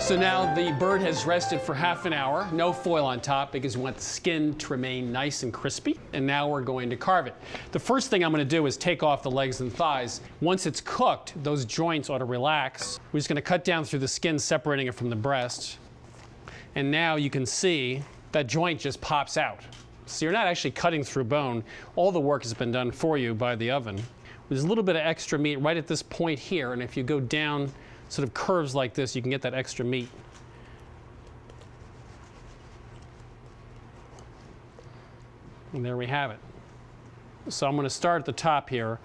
So now the bird has rested for half an hour, no foil on top because we want the skin to remain nice and crispy. And now we're going to carve it. The first thing I'm going to do is take off the legs and thighs. Once it's cooked, those joints ought to relax. We're just going to cut down through the skin, separating it from the breast. And now you can see that joint just pops out. So you're not actually cutting through bone. All the work has been done for you by the oven. There's a little bit of extra meat right at this point here, and if you go down sort of curves like this, you can get that extra meat. And there we have it. So I'm going to start at the top here,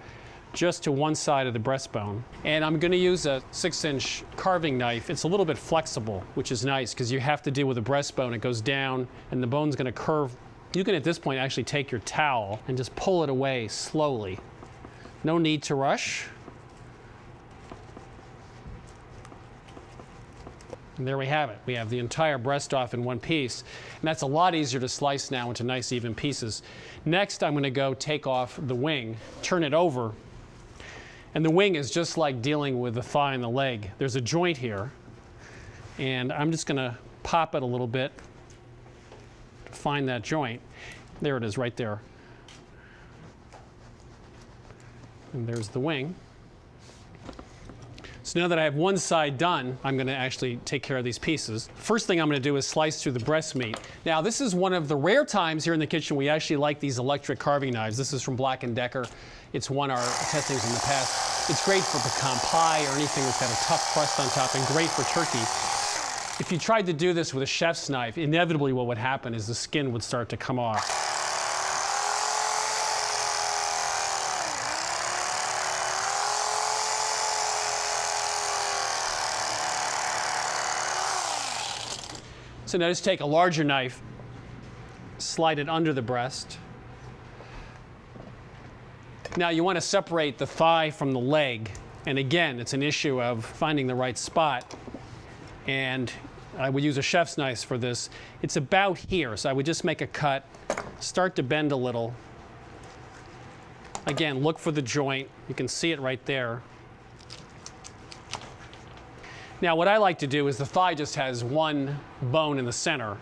just to one side of the breastbone. And I'm going to use a 6-inch carving knife. It's a little bit flexible, which is nice because you have to deal with the breastbone. It goes down and the bone's going to curve. You can at this point actually take your towel and just pull it away slowly. No need to rush. And there we have it. We have the entire breast off in one piece. And that's a lot easier to slice now into nice even pieces. Next, I'm going to go take off the wing, turn it over. And the wing is just like dealing with the thigh and the leg. There's a joint here. And I'm just going to pop it a little bit to find that joint. There it is right there. And there's the wing. So now that I have one side done, I'm going to actually take care of these pieces. First thing I'm going to do is slice through the breast meat. Now, this is one of the rare times here in the kitchen we actually like these electric carving knives. This is from Black & Decker. It's won our testings in the past. It's great for pecan pie or anything that's got a tough crust on top, and great for turkey. If you tried to do this with a chef's knife, inevitably what would happen is the skin would start to come off. So now just take a larger knife, slide it under the breast. Now you want to separate the thigh from the leg. And again, it's an issue of finding the right spot. And I would use a chef's knife for this. It's about here, so I would just make a cut, start to bend a little. Again, look for the joint. You can see it right there. Now, what I like to do is the thigh just has one bone in the center.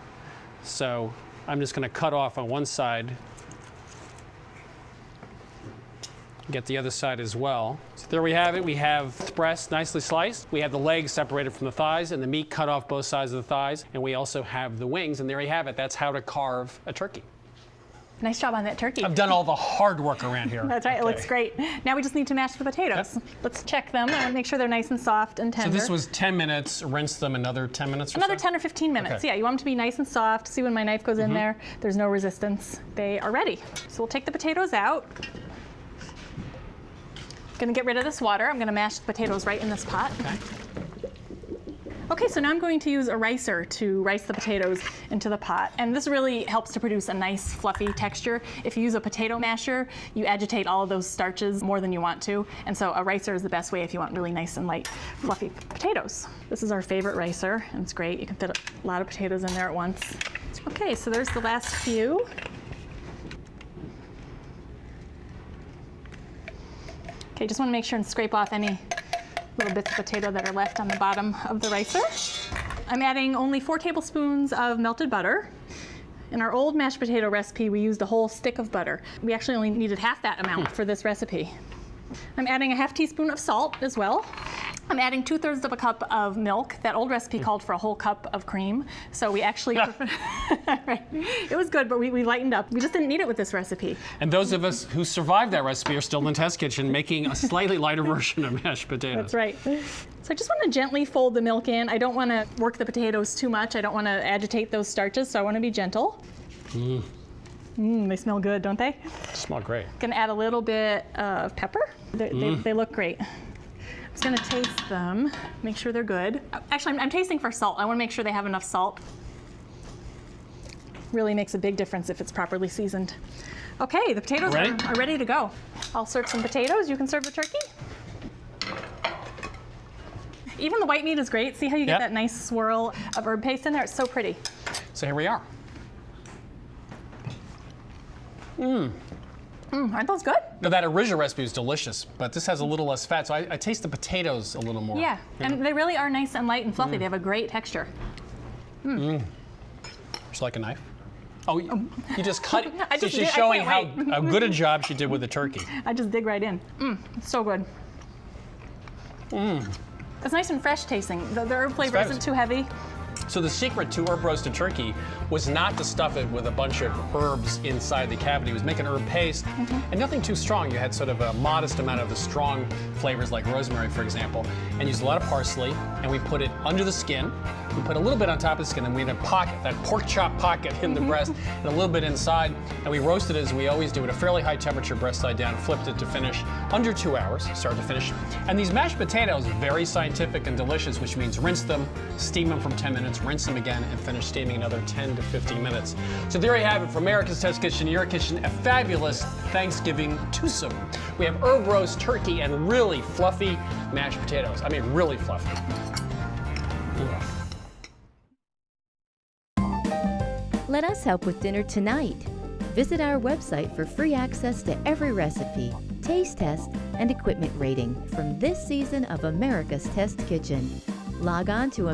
So I'm just going to cut off on one side. Get the other side as well. So there we have it. We have the breast nicely sliced. We have the legs separated from the thighs and the meat cut off both sides of the thighs. And we also have the wings. And there you have it. That's how to carve a turkey. Nice job on that turkey. I've done all the hard work around here. That's right, okay. It looks great. Now we just need to mash the potatoes. Yep. Let's check them and make sure they're nice and soft and tender. So this was 10 minutes, rinse them another 10 minutes or Another so? 10 or 15 minutes, okay. Yeah, you want them to be nice and soft. See when my knife goes in there, there's no resistance. They are ready. So we'll take the potatoes out. Gonna get rid of this water. I'm gonna mash the potatoes right in this pot. Okay. Okay, so now I'm going to use a ricer to rice the potatoes into the pot. And this really helps to produce a nice fluffy texture. If you use a potato masher, you agitate all of those starches more than you want to. And so a ricer is the best way if you want really nice and light, fluffy potatoes. This is our favorite ricer, and it's great. You can fit a lot of potatoes in there at once. Okay, so there's the last few. Okay, just want to make sure and scrape off any little bits of potato that are left on the bottom of the ricer. I'm adding only 4 tablespoons of melted butter. In our old mashed potato recipe, we used a whole stick of butter. We actually only needed half that amount for this recipe. I'm adding a half teaspoon of salt as well. I'm adding 2/3 of a cup of milk. That old recipe called for a whole cup of cream. So we actually, right. It was good, but we lightened up. We just didn't need it with this recipe. And those of us who survived that recipe are still in the test kitchen making a slightly lighter version of mashed potatoes. That's right. So I just want to gently fold the milk in. I don't want to work the potatoes too much. I don't want to agitate those starches, so I want to be gentle. They smell good, don't they? Smell great. Gonna add a little bit of pepper. They look great. I'm just gonna taste them, make sure they're good. Actually, I'm tasting for salt. I wanna make sure they have enough salt. Really makes a big difference if it's properly seasoned. Okay, the potatoes are ready to go. I'll serve some potatoes. You can serve the turkey. Even the white meat is great. See how you get that nice swirl of herb paste in there? It's so pretty. So here we are. Aren't those good? Now, that original recipe was delicious, but this has a little less fat, so I taste the potatoes a little more. Yeah, and they really are nice and light and fluffy. They have a great texture. Would you like a knife? Oh, you just cut it. I just She's did- I showing how can't good a job she did with the turkey. I just dig right in. It's so good. It's nice and fresh tasting. The herb flavor fabulous. isn't too heavy. So the secret to herb roasted turkey was not to stuff it with a bunch of herbs inside the cavity. It was make an herb paste and nothing too strong. You had sort of a modest amount of the strong flavors like rosemary, for example, and used a lot of parsley, and we put it under the skin. We put a little bit on top of the skin, and we had a pocket, that pork chop pocket in the breast, and a little bit inside, and we roasted it as we always do at a fairly high temperature, breast side down, flipped it to finish under 2 hours, start to finish. And these mashed potatoes, very scientific and delicious, which means rinse them, steam them for 10 minutes, rinse them again, and finish steaming another 10 to 15 minutes. So there you have it, from America's Test Kitchen, your kitchen, a fabulous Thanksgiving twosome. We have herb roast turkey and really fluffy mashed potatoes. I mean, really fluffy. Let us help with dinner tonight. Visit our website for free access to every recipe, taste test, and equipment rating from this season of America's Test Kitchen. Log on to